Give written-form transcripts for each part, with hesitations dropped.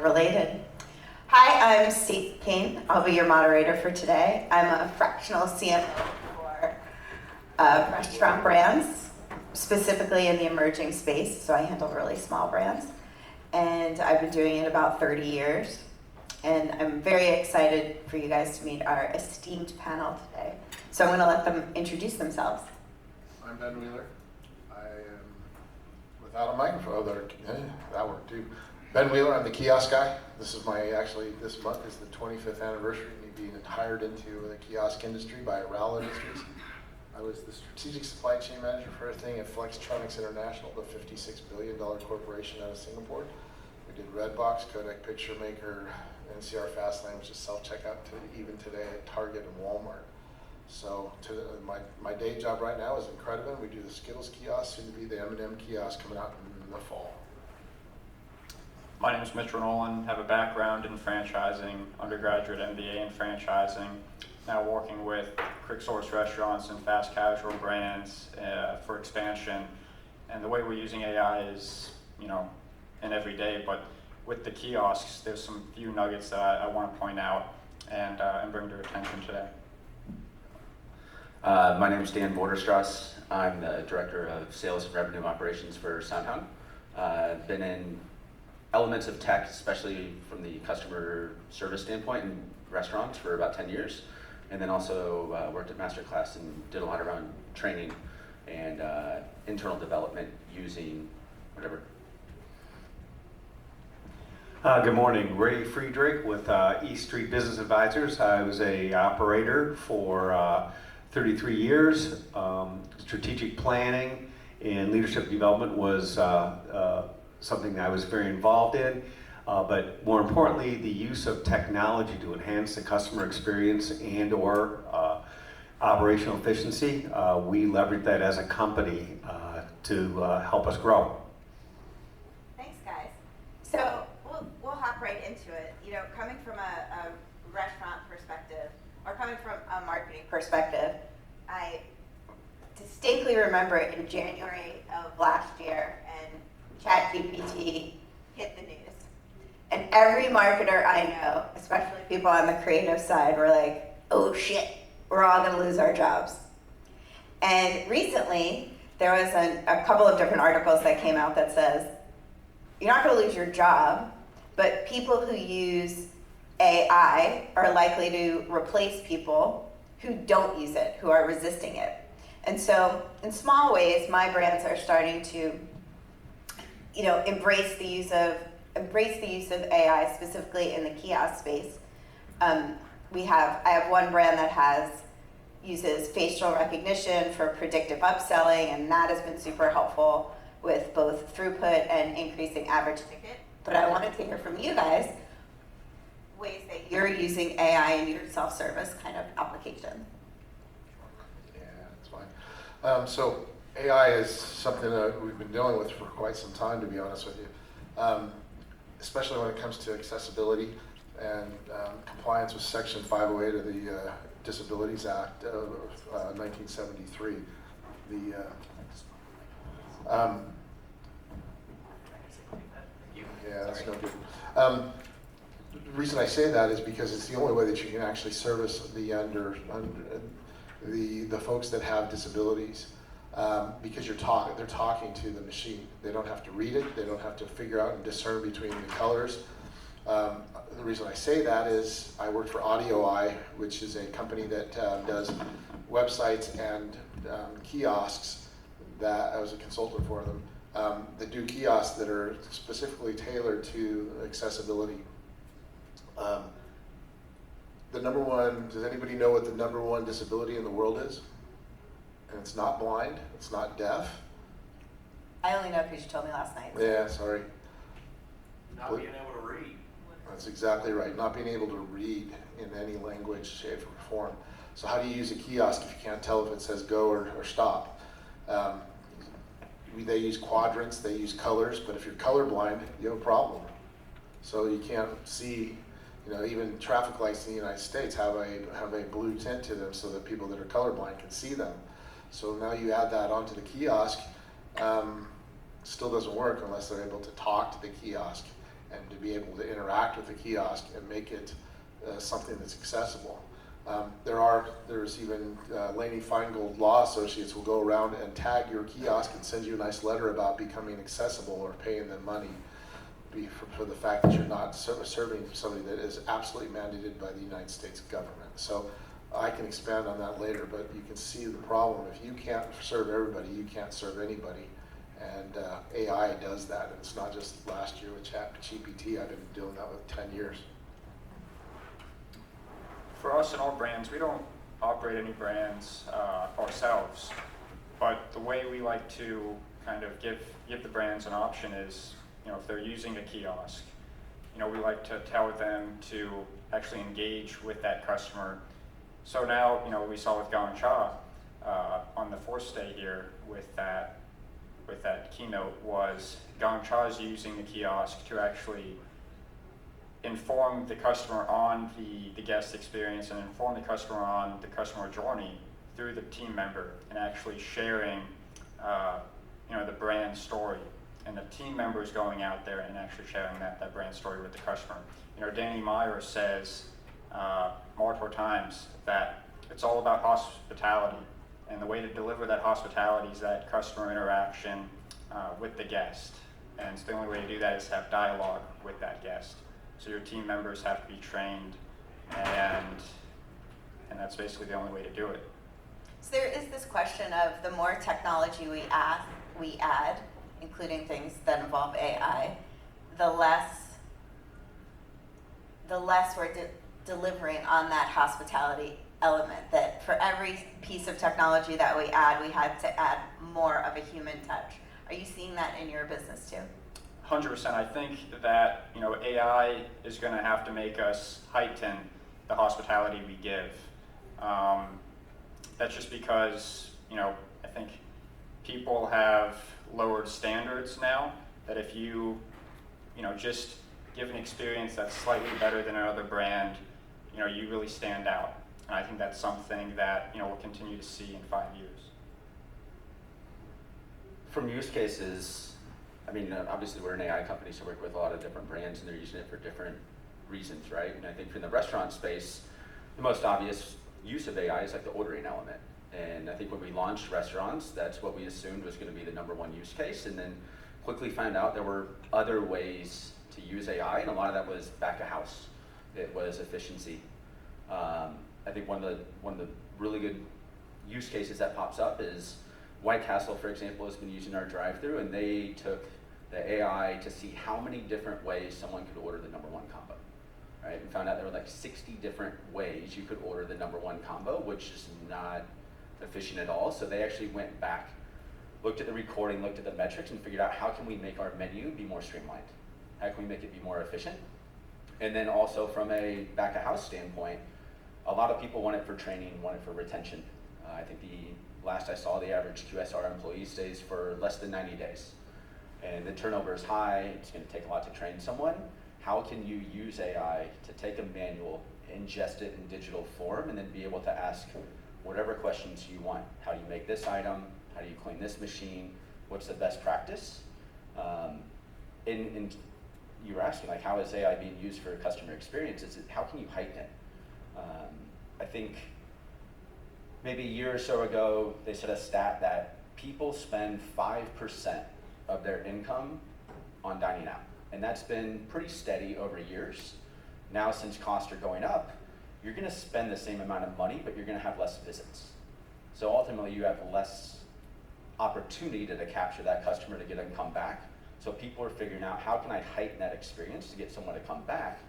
related. Hi, I'm Stacey Kane. I'll be your moderator for today. I'm a fractional CMO for restaurant brands, specifically in the emerging space, so I handle really small brands. And I've been doing it about 30 years. And I'm very excited for you guys to meet our esteemed panel today. So I'm going to let them introduce themselves. I'm Ben Wheeler. I am without a microphone. That worked too. Ben Wheeler, I'm the kiosk guy. This is this month is the 25th anniversary of me being hired into the kiosk industry by Rowell Industries. I was the strategic supply chain manager for everything at Flextronics International, the $56 billion corporation out of Singapore. We did Redbox, Kodak Picture Maker, NCR Fastlane, which is self-checkout even today at Target and Walmart. So my day job right now is incredible. We do the Skittles kiosk, soon to be the M&M kiosk coming out in the fall. My name is Mitch Renolan, have a background in franchising, undergraduate MBA in franchising, now working with quick source restaurants and fast casual brands for expansion. And the way we're using AI is, in every day, but with the kiosks, there's some few nuggets that I want to point out and bring to attention today. My name is Dan Borderstrass. I'm the Director of Sales and Revenue Operations for SoundHound. I've been in elements of tech, especially from the customer service standpoint in restaurants for about 10 years. And then also worked at Masterclass and did a lot around training and internal development using whatever. Good morning, Ray Friedrich with East Street Business Advisors. I was a operator for 33 years. Strategic planning and leadership development was something that I was very involved in. But more importantly, the use of technology to enhance the customer experience and or operational efficiency. We leverage that as a company to help us grow. Thanks, guys. So we'll hop right into it. Coming from a restaurant perspective, or coming from a marketing perspective, I distinctly remember it in January of last year, and ChatGPT hit the news. And every marketer I know, especially people on the creative side, were like, oh shit, we're all gonna lose our jobs. And recently, there was a couple of different articles that came out that says, you're not gonna lose your job, but people who use AI are likely to replace people who don't use it, who are resisting it. And so, in small ways, my brands are starting to, embrace the use of AI, specifically in the kiosk space. I have one brand that uses facial recognition for predictive upselling, and that has been super helpful with both throughput and increasing average ticket. But I wanted to hear from you guys ways that you're using AI in your self-service kind of application. Yeah, that's fine. So AI is something that we've been dealing with for quite some time, to be honest with you, especially when it comes to accessibility and compliance with Section 508 of the Disabilities Act of 1973. Yeah, that's no good. The reason I say that is because it's the only way that you can actually service the folks that have disabilities, because they're talking to the machine. They don't have to read it. They don't have to figure out and discern between the colors. The reason I say that is I worked for AudioEye, which is a company that does websites and kiosks. That I was a consultant for them. That do kiosks that are specifically tailored to accessibility. Does anybody know what the number one disability in the world is? And it's not blind, it's not deaf. I only know because you told me last night. Yeah, sorry. Not being able to read. That's exactly right, not being able to read in any language, shape, or form. So how do you use a kiosk if you can't tell if it says go or stop? They use quadrants, they use colors, but if you're colorblind, you have a problem. So you can't see, even traffic lights in the United States have a blue tint to them so that people that are colorblind can see them. So now you add that onto the kiosk, still doesn't work unless they're able to talk to the kiosk. and to be able to interact with the kiosk and make it something that's accessible. There's even Laney Feingold Law Associates will go around and tag your kiosk and send you a nice letter about becoming accessible or paying them money for the fact that you're not serving somebody that is absolutely mandated by the United States government. So I can expand on that later, but you can see the problem. If you can't serve everybody, you can't serve anybody. And AI does that. And it's not just last year with ChatGPT. I've been doing that with 10 years. For us and our brands, we don't operate any brands ourselves, but the way we like to kind of give the brands an option is, if they're using a kiosk, we like to tell them to actually engage with that customer. So now, we saw with Gong Cha on the fourth day here with that keynote was Gong Cha is using the kiosk to actually inform the customer on the guest experience and inform the customer on the customer journey through the team member and actually sharing the brand story. And the team members going out there and actually sharing that brand story with the customer. Danny Meyer says multiple times that it's all about hospitality. And the way to deliver that hospitality is that customer interaction with the guest. And the only way to do that is to have dialogue with that guest. So your team members have to be trained, and that's basically the only way to do it. So there is this question of the more technology we add, including things that involve AI, the less we're delivering on that hospitality element. That for every piece of technology that we add, we had to add more of a human touch. Are you seeing that in your business too? 100%. I think that AI is going to have to make us heighten the hospitality we give. That's just because I think people have lowered standards now. That if you just give an experience that's slightly better than another brand, you really stand out. And I think that's something that we'll continue to see in 5 years. From use cases, obviously we're an AI company, so we work with a lot of different brands and they're using it for different reasons, right? And I think from the restaurant space, the most obvious use of AI is like the ordering element. And I think when we launched restaurants, that's what we assumed was going to be the #1 use case, and then quickly found out there were other ways to use AI, and a lot of that was back of house. It was efficiency. I think one of the really good use cases that pops up is White Castle, for example, has been using our drive-thru, and they took the AI to see how many different ways someone could order the #1 combo, right? And found out there were like 60 different ways you could order the #1 combo, which is not efficient at all. So they actually went back, looked at the recording, looked at the metrics, and figured out how can we make our menu be more streamlined? How can we make it be more efficient? And then also from a back of house standpoint, a lot of people want it for training, want it for retention. I think the last I saw, the average QSR employee stays for less than 90 days. And the turnover is high, it's going to take a lot to train someone. How can you use AI to take a manual, ingest it in digital form, and then be able to ask whatever questions you want? How do you make this item? How do you clean this machine? What's the best practice? And you were asking, like, how is AI being used for customer experience? How can you heighten it? I think maybe a year or so ago, they said a stat that people spend 5% of their income on dining out. And that's been pretty steady over years. Now, since costs are going up, you're going to spend the same amount of money, but you're going to have less visits. So ultimately, you have less opportunity to capture that customer to get them to come back. So people are figuring out, how can I heighten that experience to get someone to come back?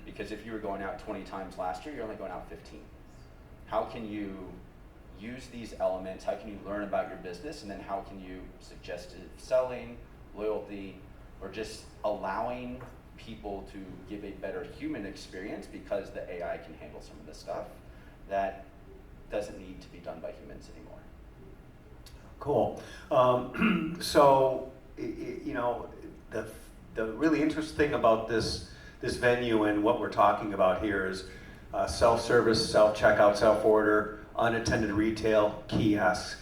Because if you were going out 20 times last year, you're only going out 15. How can you use these elements? How can you learn about your business? And then how can you suggest selling, loyalty, or just allowing people to give a better human experience, because the AI can handle some of the stuff that doesn't need to be done by humans anymore. Cool. So, the really interesting thing about this venue and what we're talking about here is self-service, self-checkout, self-order, unattended retail, kiosks.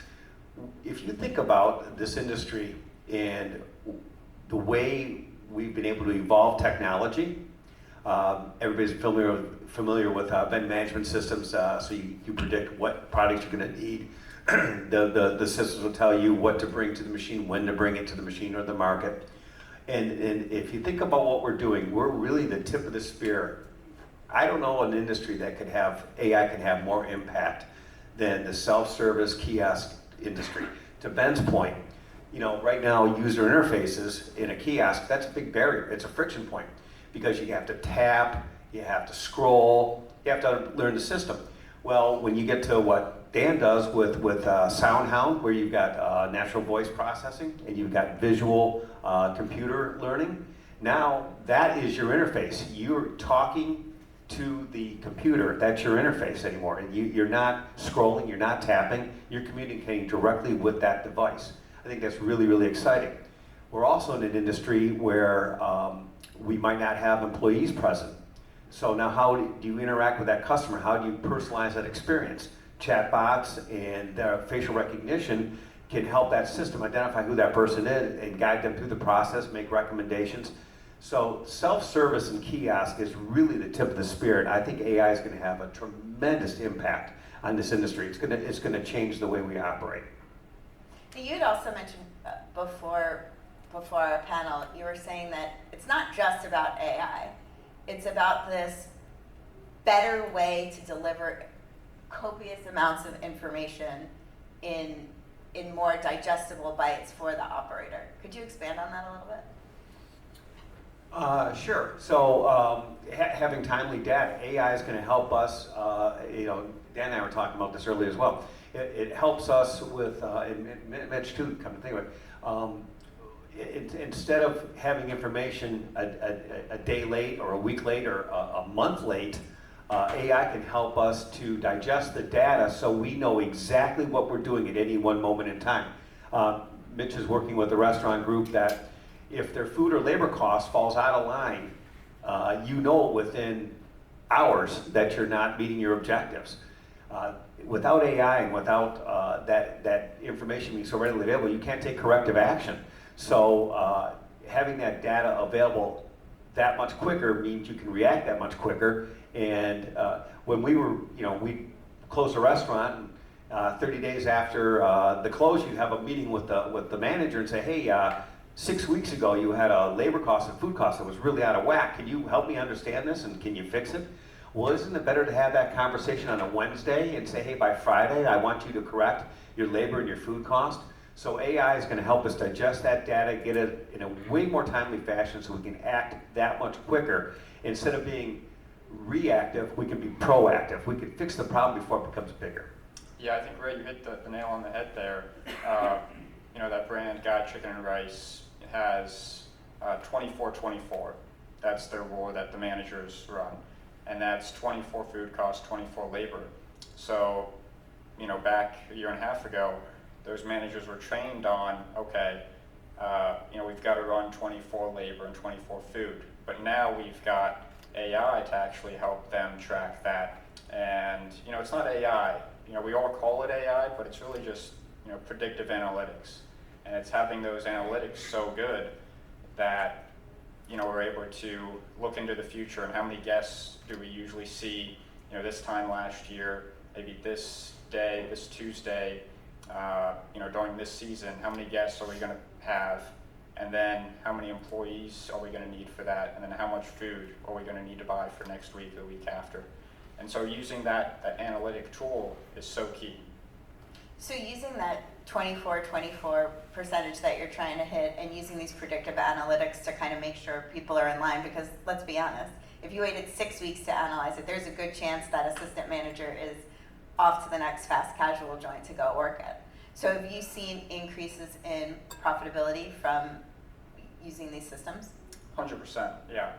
If you think about this industry and the way we've been able to evolve technology. Everybody's familiar with vendor management systems, so you predict what products you're going to need. The systems will tell you what to bring to the machine, when to bring it to the machine or the market. And if you think about what we're doing, we're really the tip of the spear. I don't know an industry that could have, AI can have more impact than the self-service kiosk industry. To Ben's point, you know, right now user interfaces in a kiosk, that's a big barrier. It's a friction point because you have to tap, you have to scroll, you have to learn the system. Well, when you get to what Dan does with SoundHound, where you've got natural voice processing and you've got visual computer learning, now that is your interface. You're talking to the computer. That's your interface anymore. And you're not scrolling, you're not tapping, you're communicating directly with that device. I think that's really, really exciting. We're also in an industry where we might not have employees present. So now how do you interact with that customer? How do you personalize that experience? Chatbots and facial recognition can help that system identify who that person is and guide them through the process, make recommendations. So self-service and kiosk is really the tip of the spear. And I think AI is going to have a tremendous impact on this industry. It's going to change the way we operate. You had also mentioned before our panel, you were saying that it's not just about AI. It's about this better way to deliver copious amounts of information in more digestible bites for the operator. Could you expand on that a little bit? Sure. So having timely data, AI is going to help us. Dan and I were talking about this earlier as well. It helps us with, and Mitch too, come to think of it. Instead of having information a day late or a week late or a month late, AI can help us to digest the data so we know exactly what we're doing at any one moment in time. Mitch is working with a restaurant group that if their food or labor cost falls out of line, you know within hours that you're not meeting your objectives. Without AI and without that information being so readily available, you can't take corrective action. So having that data available that much quicker means you can react that much quicker. And when we closed the restaurant, 30 days after the close, you have a meeting with the manager and say, hey, 6 weeks ago you had a labor cost and food cost that was really out of whack. Can you help me understand this and can you fix it? Well, isn't it better to have that conversation on a Wednesday and say, hey, by Friday, I want you to correct your labor and your food cost? So AI is going to help us digest that data, get it in a way more timely fashion so we can act that much quicker. Instead of being reactive, we can be proactive. We can fix the problem before it becomes bigger. Yeah, I think, Ray, you hit the nail on the head there. That brand, God Chicken and Rice, has 24/24. That's their rule that the managers run. And that's 24 food costs, 24 labor. So, back a year and a half ago, those managers were trained on, okay, we've got to run 24 labor and 24 food. But now we've got AI to actually help them track that. And, it's not AI. We all call it AI, but it's really just, predictive analytics. And it's having those analytics so good that, we're able to look into the future and how many guests do we usually see, this time last year, maybe this day, this Tuesday, during this season, how many guests are we going to have? And then how many employees are we going to need for that? And then how much food are we going to need to buy for next week or the week after? And so using that analytic tool is so key. So using that 24 percentage that you're trying to hit and using these predictive analytics to kind of make sure people are in line, because let's be honest, if you waited 6 weeks to analyze it, there's a good chance that assistant manager is off to the next fast casual joint to go work at. So have you seen increases in profitability from using these systems? 100%, yeah.